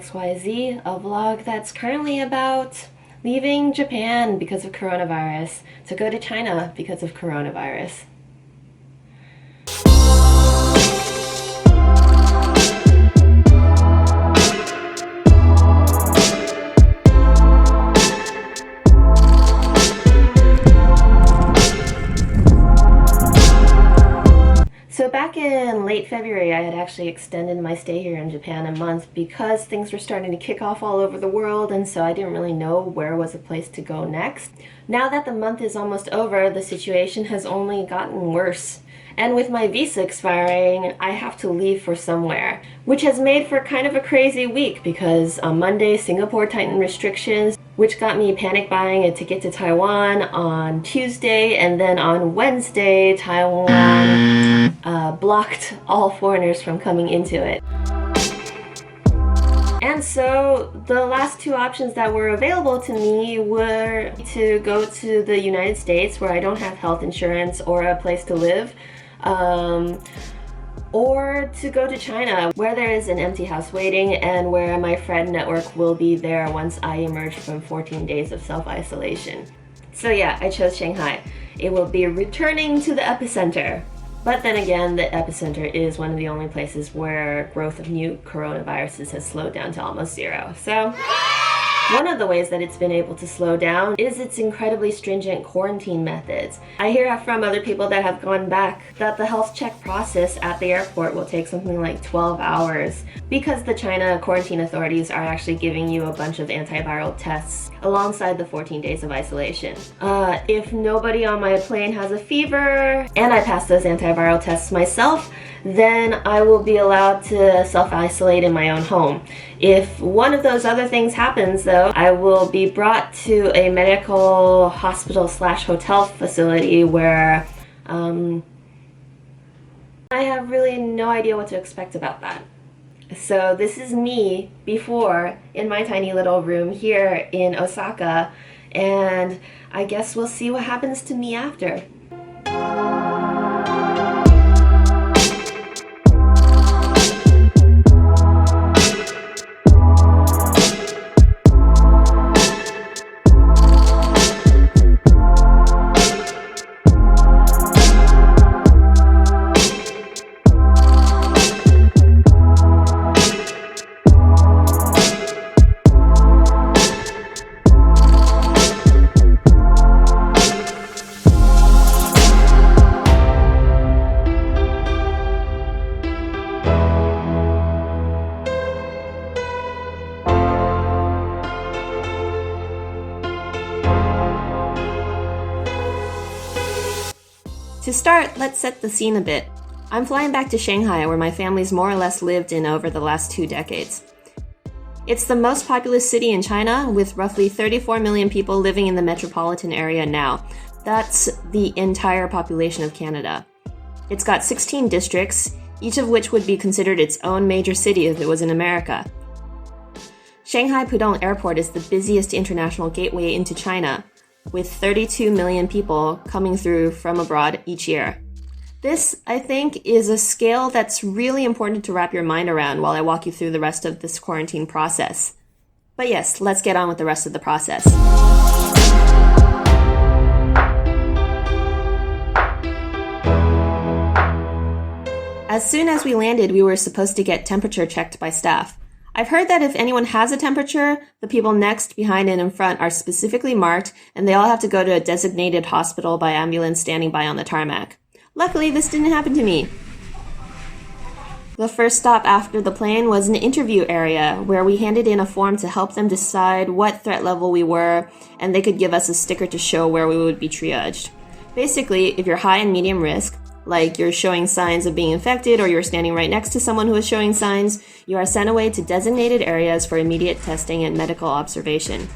XYZ, a vlog that's currently about leaving Japan because of coronavirus to go to China because of coronavirus. So back in late February, I had actually extended my stay here in Japan a month because things were starting to kick off all over the world, and so I didn't really know where was a place to go next. Now that the month is almost over, the situation has only gotten worse. And with my visa expiring, I have to leave for somewhere, which has made for kind of a crazy week because on Monday, Singapore tightened restrictions, which got me panic buying a ticket to Taiwan on Tuesday, and then on Wednesday, Taiwan blocked all foreigners from coming into it. And so the last two options that were available to me were to go to the United States where I don't have health insurance or a place to live, or to go to China where there is an empty house waiting and where my friend network will be there once I emerge from 14 days of self-isolation. So yeah, I chose Shanghai. It will be returning to the epicenter. But then again, the epicenter is one of the only places where growth of new coronaviruses has slowed down to almost zero. So one of the ways that it's been able to slow down is its incredibly stringent quarantine methods. I hear from other people that have gone back that the health check process at the airport will take something like 12 hours because the China quarantine authorities are actually giving you a bunch of antiviral tests alongside the 14 days of isolation. If nobody on my plane has a fever and I pass those antiviral tests myself, then I will be allowed to self-isolate in my own home. If one of those other things happens though, I will be brought to a medical hospital/hotel facility where I have really no idea what to expect about that. So this is me before in my tiny little room here in Osaka, and I guess we'll see what happens to me after. To start, let's set the scene a bit. I'm flying back to Shanghai, where my family's more or less lived in over the last 2 decades. It's the most populous city in China, with roughly 34 million people living in the metropolitan area now. That's the entire population of Canada. It's got 16 districts, each of which would be considered its own major city if it was in America. Shanghai Pudong Airport is the busiest international gateway into China, with 32 million people coming through from abroad each year. This, I think, is a scale that's really important to wrap your mind around while I walk you through the rest of this quarantine process. But yes, let's get on with the rest of the process. As soon as we landed, we were supposed to get temperature checked by staff. I've heard that if anyone has a temperature, the people next, behind, and in front are specifically marked, and they all have to go to a designated hospital by ambulance standing by on the tarmac. Luckily, this didn't happen to me. The first stop after the plane was an interview area where we handed in a form to help them decide what threat level we were, and they could give us a sticker to show where we would be triaged. Basically, if you're high and medium risk, like you're showing signs of being infected or you're standing right next to someone who is showing signs, you are sent away to designated areas for immediate testing and medical observation.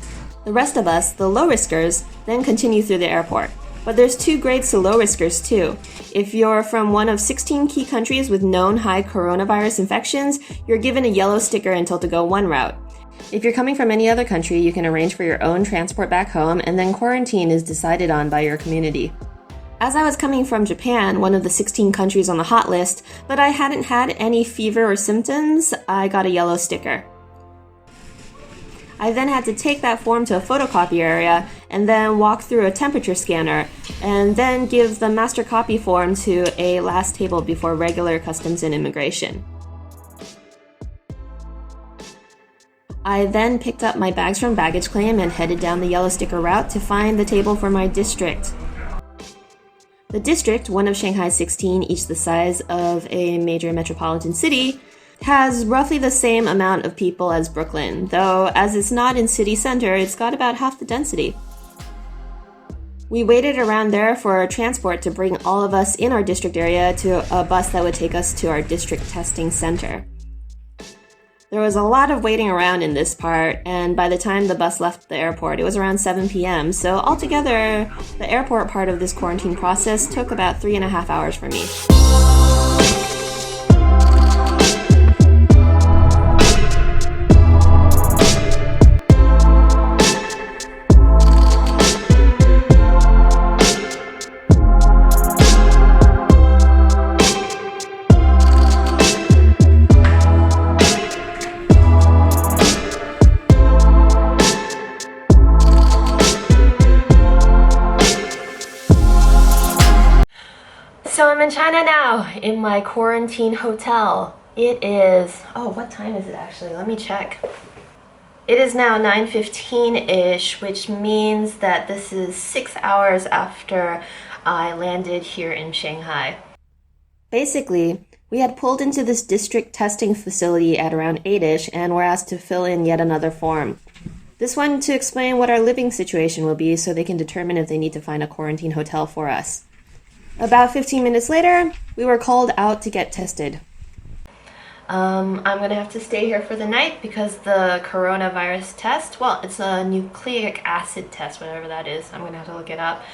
The rest of us, the low-riskers, then continue through the airport. But there's 2 grades to low-riskers too. If you're from one of 16 key countries with known high coronavirus infections, you're given a yellow sticker until to go one route. If you're coming from any other country, you can arrange for your own transport back home, and then quarantine is decided on by your community. As I was coming from Japan, one of the 16 countries on the hot list, but I hadn't had any fever or symptoms, I got a yellow sticker. I then had to take that form to a photocopy area and then walk through a temperature scanner and then give the master copy form to a last table before regular customs and immigration. I then picked up my bags from baggage claim and headed down the yellow sticker route to find the table for my district. The district, one of Shanghai's 16, each the size of a major metropolitan city, has roughly the same amount of people as Brooklyn, though as it's not in city center, it's got about half the density. We waited around there for transport to bring all of us in our district area to a bus that would take us to our district testing center. There was a lot of waiting around in this part, and by the time the bus left the airport, it was around 7 p.m., so altogether, the airport part of this quarantine process took about 3.5 hours for me. So I'm in China now, in my quarantine hotel. It is, what time is it actually? Let me check. It is now 9:15-ish, which means that this is 6 hours after I landed here in Shanghai. Basically, we had pulled into this district testing facility at around 8-ish and were asked to fill in yet another form. This one to explain what our living situation will be so they can determine if they need to find a quarantine hotel for us. About 15 minutes later, we were called out to get tested. I'm gonna have to stay here for the night because the coronavirus test, well, it's a nucleic acid test, whatever that is. I'm gonna have to look it up.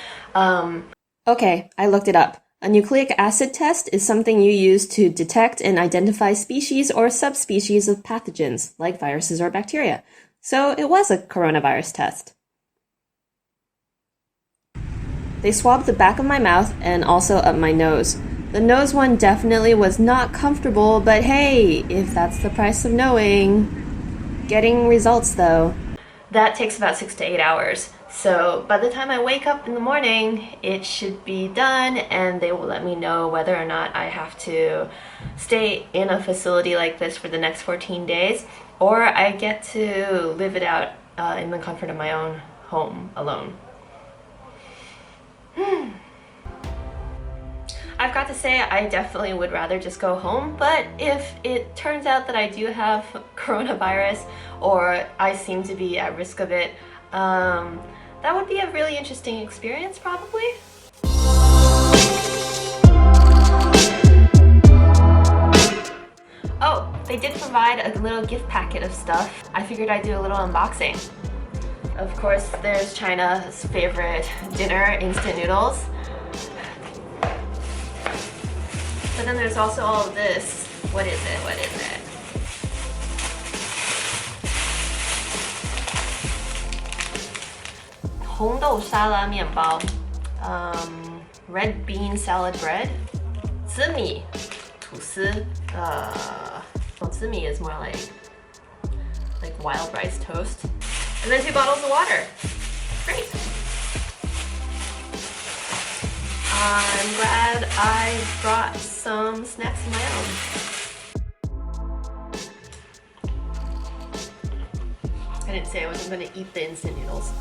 Okay, I looked it up. A nucleic acid test is something you use to detect and identify species or subspecies of pathogens, like viruses or bacteria. So it was a coronavirus test. They swabbed the back of my mouth and also up my nose. The nose one definitely was not comfortable, but hey, if that's the price of knowing. Getting results though. That takes about 6 to 8 hours. So by the time I wake up in the morning, it should be done and they will let me know whether or not I have to stay in a facility like this for the next 14 days or I get to live it out in the comfort of my own home alone. I've got to say I definitely would rather just go home, but if it turns out that I do have coronavirus or I seem to be at risk of it, that would be a really interesting experience probably. Oh, they did provide a little gift packet of stuff. I figured I'd do a little unboxing. Of course, there's China's favorite dinner, instant noodles. But then there's also all of this. What is it? What is it? Hongdou shala mianbao. Red bean salad bread. Zimi. 吐司. Well, zimi is more like wild rice toast. And then 2 bottles of water. Great. I'm glad I brought some snacks of my own. I didn't say I wasn't going to eat the instant noodles.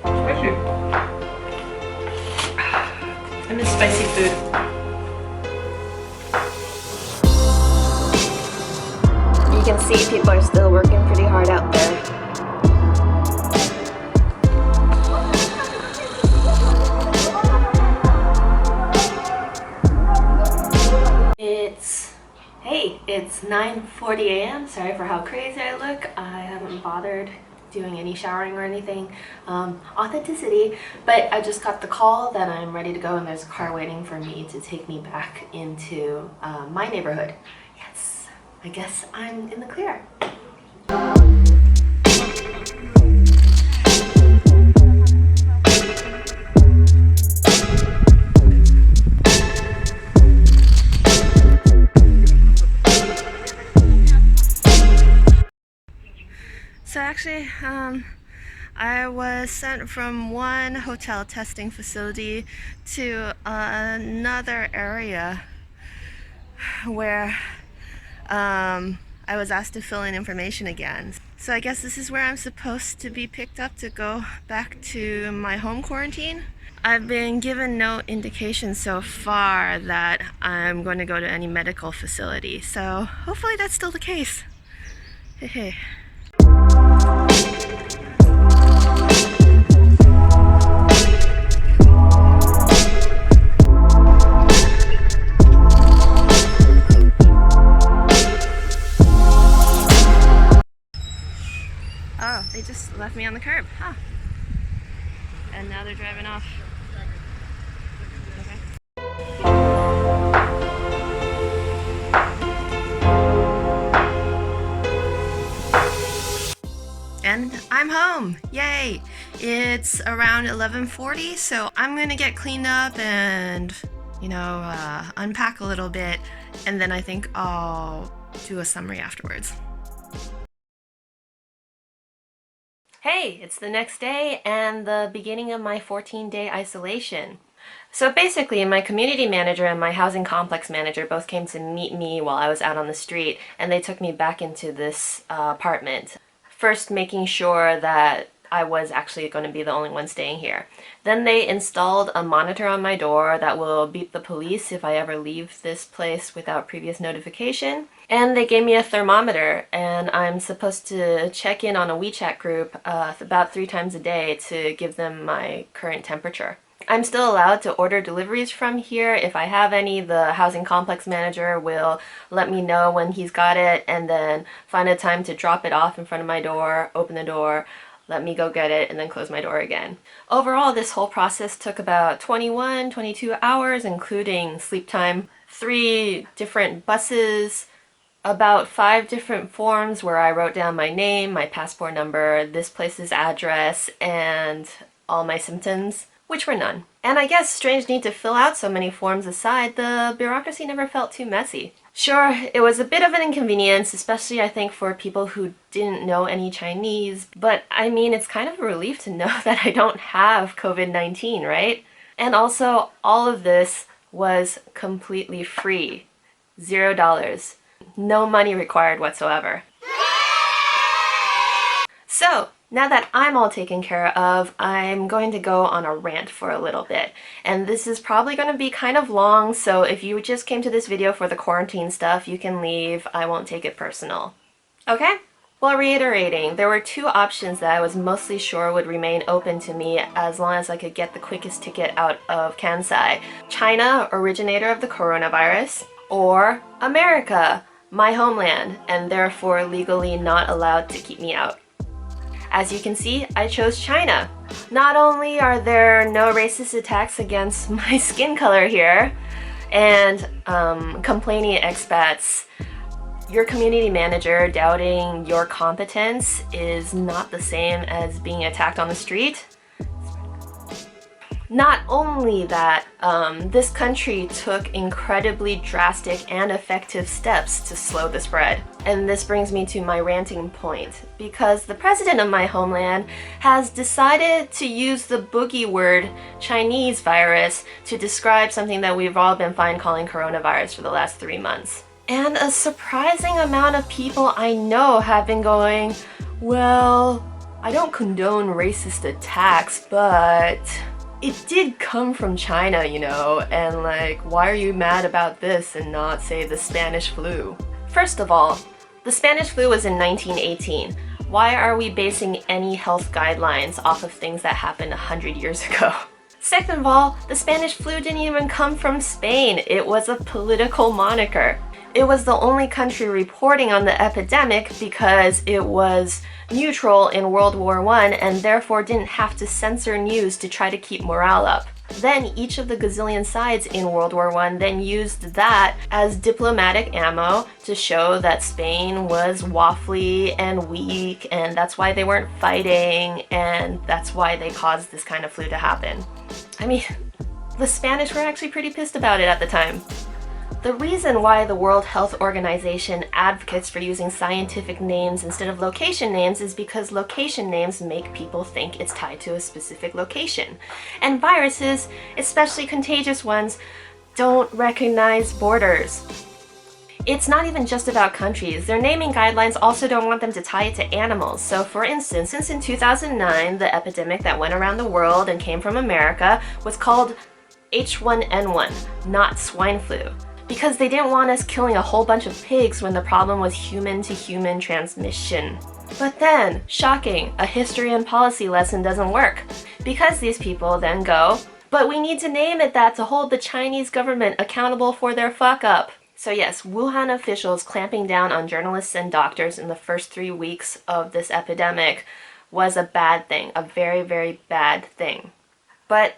Spicy. I miss spicy food. You can see people are still working pretty hard out there. It's 9:40 a.m. Sorry for how crazy I look. I haven't bothered doing any showering or anything. Authenticity. But I just got the call that I'm ready to go and there's a car waiting for me to take me back into my neighborhood. Yes, I guess I'm in the clear. So actually, I was sent from one hotel testing facility to another area where I was asked to fill in information again. So I guess this is where I'm supposed to be picked up to go back to my home quarantine. I've been given no indication so far that I'm going to go to any medical facility, so hopefully that's still the case. Hey. Oh, they just left me on the curb, huh? And now they're driving off. Okay. And I'm home! Yay! It's around 11:40, so I'm gonna get cleaned up and, unpack a little bit, and then I think I'll do a summary afterwards. Hey, it's the next day and the beginning of my 14-day isolation. So basically, my community manager and my housing complex manager both came to meet me while I was out on the street, and they took me back into this apartment. First, making sure that I was actually going to be the only one staying here. Then they installed a monitor on my door that will beep the police if I ever leave this place without previous notification. And they gave me a thermometer, and I'm supposed to check in on a WeChat group about 3 times a day to give them my current temperature. I'm still allowed to order deliveries from here. If I have any, the housing complex manager will let me know when he's got it and then find a time to drop it off in front of my door, open the door, let me go get it, and then close my door again. Overall, this whole process took about 22 hours, including sleep time, 3 different buses, about 5 different forms where I wrote down my name, my passport number, this place's address, and all my symptoms, which were none. And I guess strange need to fill out so many forms aside, the bureaucracy never felt too messy. Sure, it was a bit of an inconvenience, especially I think for people who didn't know any Chinese, but I mean, it's kind of a relief to know that I don't have COVID-19, right? And also, all of this was completely free. $0. No money required whatsoever. So, now that I'm all taken care of, I'm going to go on a rant for a little bit. And this is probably going to be kind of long, so if you just came to this video for the quarantine stuff, you can leave. I won't take it personal. Okay? Well, reiterating, there were 2 options that I was mostly sure would remain open to me as long as I could get the quickest ticket out of Kansai. China, originator of the coronavirus, or America, my homeland, and therefore legally not allowed to keep me out. As you can see, I chose China. Not only are there no racist attacks against my skin color here, and complaining expats, your community manager doubting your competence is not the same as being attacked on the street. Not only that, this country took incredibly drastic and effective steps to slow the spread. And this brings me to my ranting point, because the president of my homeland has decided to use the boogie word Chinese virus to describe something that we've all been fine calling coronavirus for the last 3 months. And a surprising amount of people I know have been going, well, I don't condone racist attacks, but it did come from China, and like, why are you mad about this and not, say, the Spanish flu? First of all, the Spanish flu was in 1918. Why are we basing any health guidelines off of things that happened 100 years ago? Second of all, the Spanish flu didn't even come from Spain. It was a political moniker. It was the only country reporting on the epidemic because it was neutral in World War I and therefore didn't have to censor news to try to keep morale up. Then each of the gazillion sides in World War I then used that as diplomatic ammo to show that Spain was waffly and weak, and that's why they weren't fighting, and that's why they caused this kind of flu to happen. I mean, the Spanish were actually pretty pissed about it at the time. The reason why the World Health Organization advocates for using scientific names instead of location names is because location names make people think it's tied to a specific location. And viruses, especially contagious ones, don't recognize borders. It's not even just about countries. Their naming guidelines also don't want them to tie it to animals. So for instance, since in 2009, the epidemic that went around the world and came from America was called H1N1, not swine flu, because they didn't want us killing a whole bunch of pigs when the problem was human-to-human transmission. But then, shocking, a history and policy lesson doesn't work, because these people then go, but we need to name it that to hold the Chinese government accountable for their fuck-up. So yes, Wuhan officials clamping down on journalists and doctors in the first 3 weeks of this epidemic was a bad thing, a very, very bad thing. But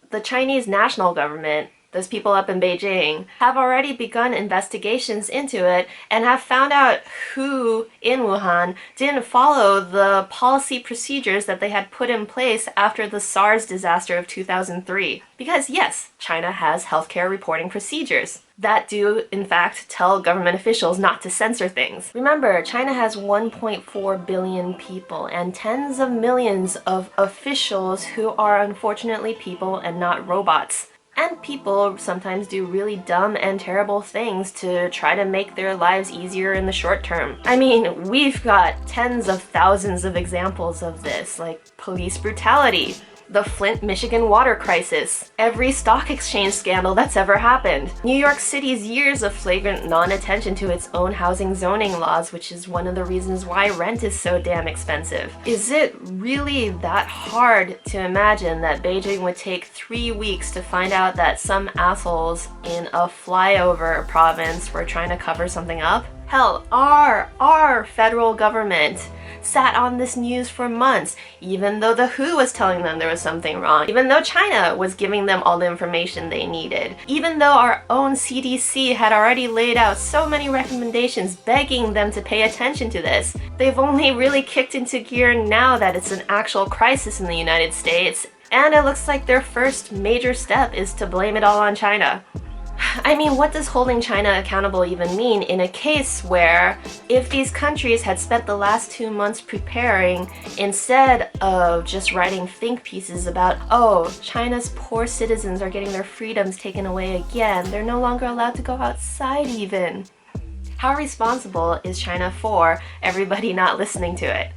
the Chinese national government, those people up in Beijing, have already begun investigations into it and have found out who in Wuhan didn't follow the policy procedures that they had put in place after the SARS disaster of 2003. Because yes, China has healthcare reporting procedures that do, in fact, tell government officials not to censor things. Remember, China has 1.4 billion people and tens of millions of officials who are unfortunately people and not robots. And people sometimes do really dumb and terrible things to try to make their lives easier in the short term. I mean, we've got tens of thousands of examples of this, like police brutality, the Flint, Michigan water crisis, every stock exchange scandal that's ever happened, New York City's years of flagrant non-attention to its own housing zoning laws, which is one of the reasons why rent is so damn expensive. Is it really that hard to imagine that Beijing would take 3 weeks to find out that some assholes in a flyover province were trying to cover something up? Hell, our federal government sat on this news for months, even though the WHO was telling them there was something wrong, even though China was giving them all the information they needed, even though our own CDC had already laid out so many recommendations begging them to pay attention to this. They've only really kicked into gear now that it's an actual crisis in the United States, and it looks like their first major step is to blame it all on China. I mean, what does holding China accountable even mean in a case where if these countries had spent the last 2 months preparing instead of just writing think pieces about, oh, China's poor citizens are getting their freedoms taken away again, they're no longer allowed to go outside even. How responsible is China for everybody not listening to it?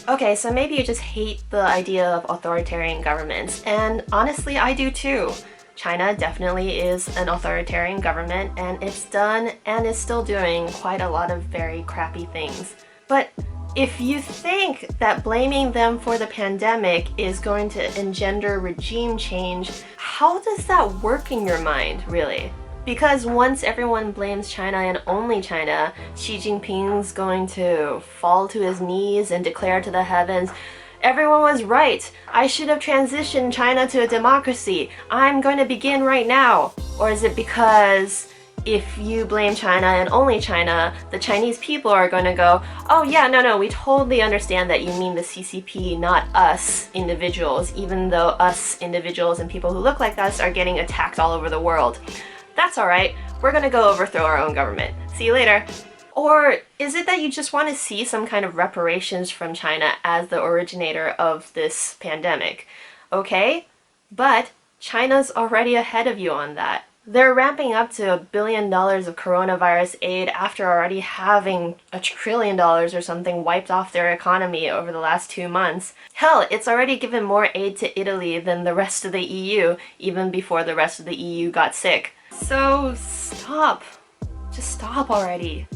Okay, so maybe you just hate the idea of authoritarian governments, and honestly, I do too. China definitely is an authoritarian government, and it's done and is still doing quite a lot of very crappy things. But if you think that blaming them for the pandemic is going to engender regime change, how does that work in your mind, really? Because once everyone blames China and only China, Xi Jinping's going to fall to his knees and declare to the heavens, everyone was right. I should have transitioned China to a democracy. I'm going to begin right now. Or is it because if you blame China and only China, the Chinese people are going to go, oh yeah, no, we totally understand that you mean the CCP, not us individuals, even though us individuals and people who look like us are getting attacked all over the world. That's alright. We're going to go overthrow our own government. See you later. Or is it that you just want to see some kind of reparations from China as the originator of this pandemic? Okay, but China's already ahead of you on that. They're ramping up to $1 billion of coronavirus aid after already having $1 trillion or something wiped off their economy over the last 2 months. Hell, it's already given more aid to Italy than the rest of the EU, even before the rest of the EU got sick. So stop. Just stop already.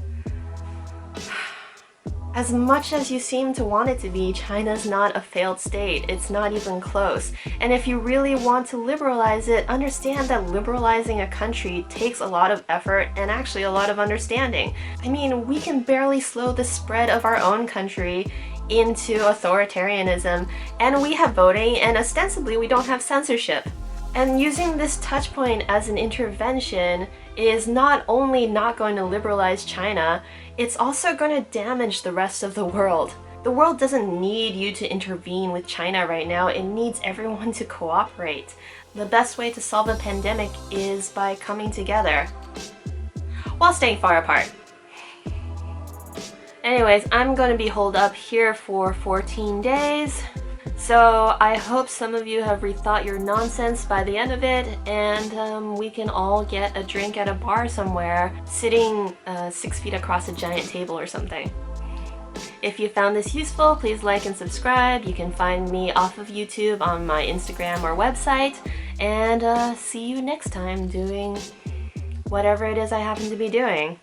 As much as you seem to want it to be, China's not a failed state. It's not even close. And if you really want to liberalize it, understand that liberalizing a country takes a lot of effort and actually a lot of understanding. I mean, we can barely slow the spread of our own country into authoritarianism, and we have voting, and ostensibly we don't have censorship. And using this touch point as an intervention is not only not going to liberalize China, it's also going to damage the rest of the world. The world doesn't need you to intervene with China right now, it needs everyone to cooperate. The best way to solve a pandemic is by coming together. while staying far apart. Anyways, I'm going to be holed up here for 14 days. So I hope some of you have rethought your nonsense by the end of it, and we can all get a drink at a bar somewhere, sitting 6 feet across a giant table or something. If you found this useful, please like and subscribe. You can find me off of YouTube on my Instagram or website, and see you next time doing whatever it is I happen to be doing.